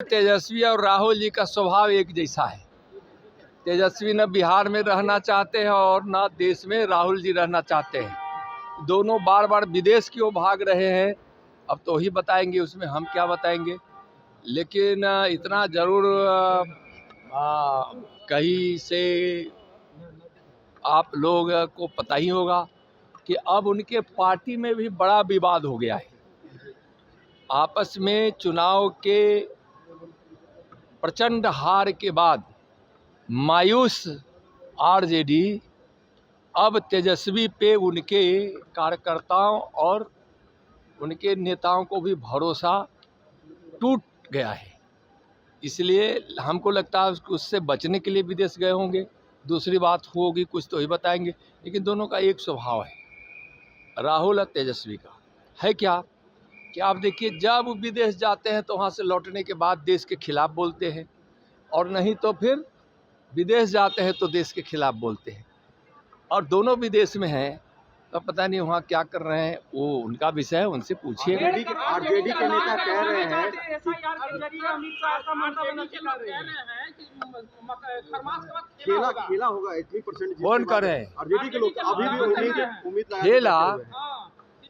तेजस्वी और राहुल जी का स्वभाव एक जैसा है। तेजस्वी न बिहार में रहना चाहते हैं और न देश में राहुल जी रहना चाहते हैं। दोनों बार बार विदेश की ओर भाग रहे हैं। अब तो ही बताएंगे, उसमें हम क्या बताएंगे। लेकिन इतना जरूर कहीं से आप लोग को पता ही होगा कि अब उनके पार्टी में भी बड़ा विवाद हो गया है। आपस में चुनाव के प्रचंड हार के बाद मायूस आरजेडी अब तेजस्वी पे उनके कार्यकर्ताओं और उनके नेताओं को भी भरोसा टूट गया है। इसलिए हमको लगता है उससे बचने के लिए विदेश गए होंगे। दूसरी बात होगी, कुछ तो ही बताएंगे। लेकिन दोनों का एक स्वभाव है, राहुल और तेजस्वी का है क्या कि आप देखिए, जब वो विदेश जाते हैं तो वहाँ से लौटने के बाद देश के खिलाफ बोलते हैं, और नहीं तो फिर विदेश जाते हैं तो देश के खिलाफ बोलते हैं। और दोनों विदेश में हैं तो पता नहीं वहाँ क्या कर रहे हैं, वो उनका विषय है, उनसे पूछिए। आरजेडी के नेता कह रहे हैं खेला होगा 80%। कौन कर रहे हैं? आरजेडी के लोग अभी भी उम्मीद खेला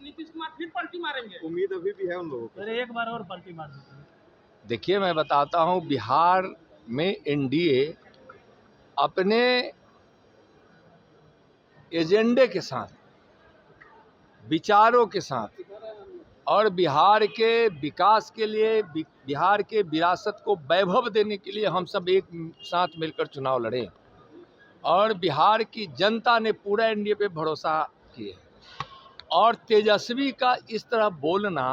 नीतीश कुमार फिर पलटी मारेंगे, उम्मीद अभी भी है उन लोगों को। एक बार और पलटी मार देंगे। देखिए, मैं बताता हूँ, बिहार में एनडीए अपने एजेंडे के साथ, विचारों के साथ और बिहार के विकास के लिए, बिहार के विरासत को वैभव देने के लिए हम सब एक साथ मिलकर चुनाव लड़े और बिहार की जनता ने पूरा एनडीए पे भरोसा किया। और तेजस्वी का इस तरह बोलना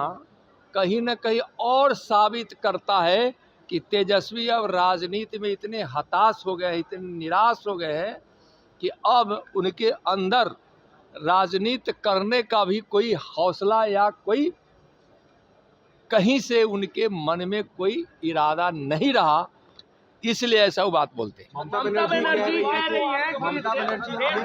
कहीं न कहीं और साबित करता है कि तेजस्वी अब राजनीति में इतने हताश हो गए, इतने निराश हो गए हैं कि अब उनके अंदर राजनीति करने का भी कोई हौसला या कोई कहीं से उनके मन में कोई इरादा नहीं रहा, इसलिए ऐसा वो बात बोलते हैं। ममता बनर्जी अमित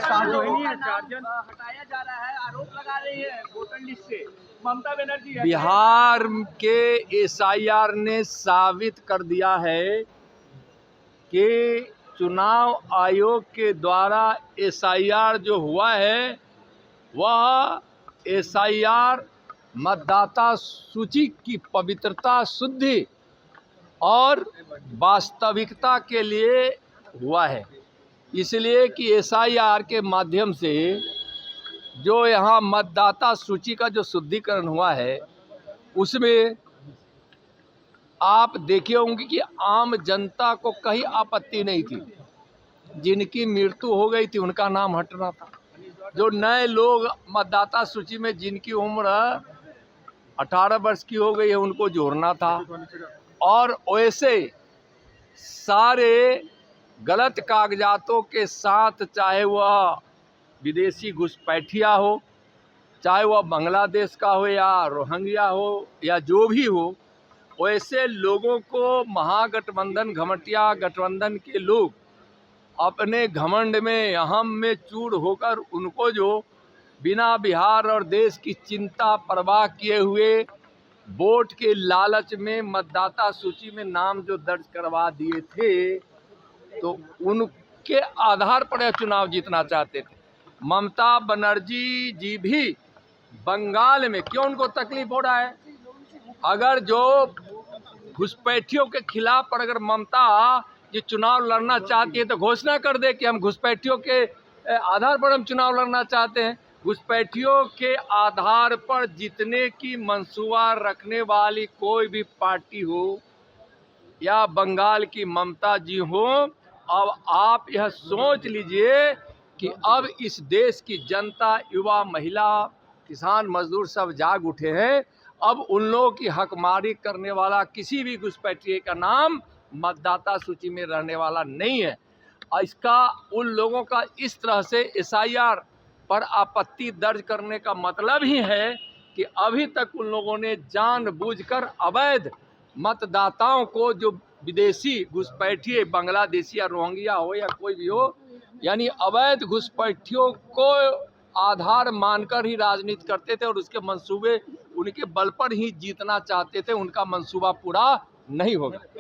शाह जो हटाया जा रहा है, आरोप लगा रही है वोटर लिस्ट से। ममता बनर्जी बिहार के एसआईआर ने साबित कर दिया है कि चुनाव आयोग के द्वारा एसआईआर जो हुआ है वह एसआईआर मतदाता सूची की पवित्रता, शुद्धि और वास्तविकता के लिए हुआ है। इसलिए कि एसआईआर के माध्यम से जो यहाँ मतदाता सूची का जो शुद्धिकरण हुआ है, उसमें आप देखे होंगे कि आम जनता को कहीं आपत्ति नहीं थी। जिनकी मृत्यु हो गई थी उनका नाम हटना था। जो नए लोग मतदाता सूची में जिनकी उम्र 18 वर्ष की हो गई है उनको जोड़ना था। और वैसे सारे गलत कागजातों के साथ, चाहे वह विदेशी घुसपैठिया हो, चाहे वह बांग्लादेश का हो या रोहिंग्या हो या जो भी हो, वैसे लोगों को महागठबंधन, घमटिया गठबंधन के लोग अपने घमंड में, अहम में चूर होकर उनको जो बिना बिहार और देश की चिंता परवाह किए हुए वोट के लालच में मतदाता सूची में नाम जो दर्ज करवा दिए थे, तो उनके आधार पर यह चुनाव जीतना चाहते थे। ममता बनर्जी जी भी बंगाल में क्यों उनको तकलीफ हो रहा है? अगर जो घुसपैठियों के खिलाफ पर अगर ममता ये चुनाव लड़ना चाहती है तो घोषणा कर दे कि हम घुसपैठियों के आधार पर हम चुनाव लड़ना चाहते हैं। घुसपैठियों के आधार पर जीतने की मंसूबा रखने वाली कोई भी पार्टी हो या बंगाल की ममता जी हो, अब आप यह सोच लीजिए कि अब इस देश की जनता, युवा, महिला, किसान, मजदूर सब जाग उठे हैं। अब उन लोगों की हकमारी करने वाला किसी भी घुसपैठिए का नाम मतदाता सूची में रहने वाला नहीं है। इसका उन लोगों का इस तरह से एसआईआर पर आपत्ति दर्ज करने का मतलब ही है कि अभी तक उन लोगों ने जानबूझकर अवैध मतदाताओं को, जो विदेशी घुसपैठिए, बांग्लादेशी या रोहिंग्या हो या कोई भी हो, यानी अवैध घुसपैठियों को आधार मानकर ही राजनीति करते थे और उसके मंसूबे उनके बल पर ही जीतना चाहते थे। उनका मंसूबा पूरा नहीं होगा।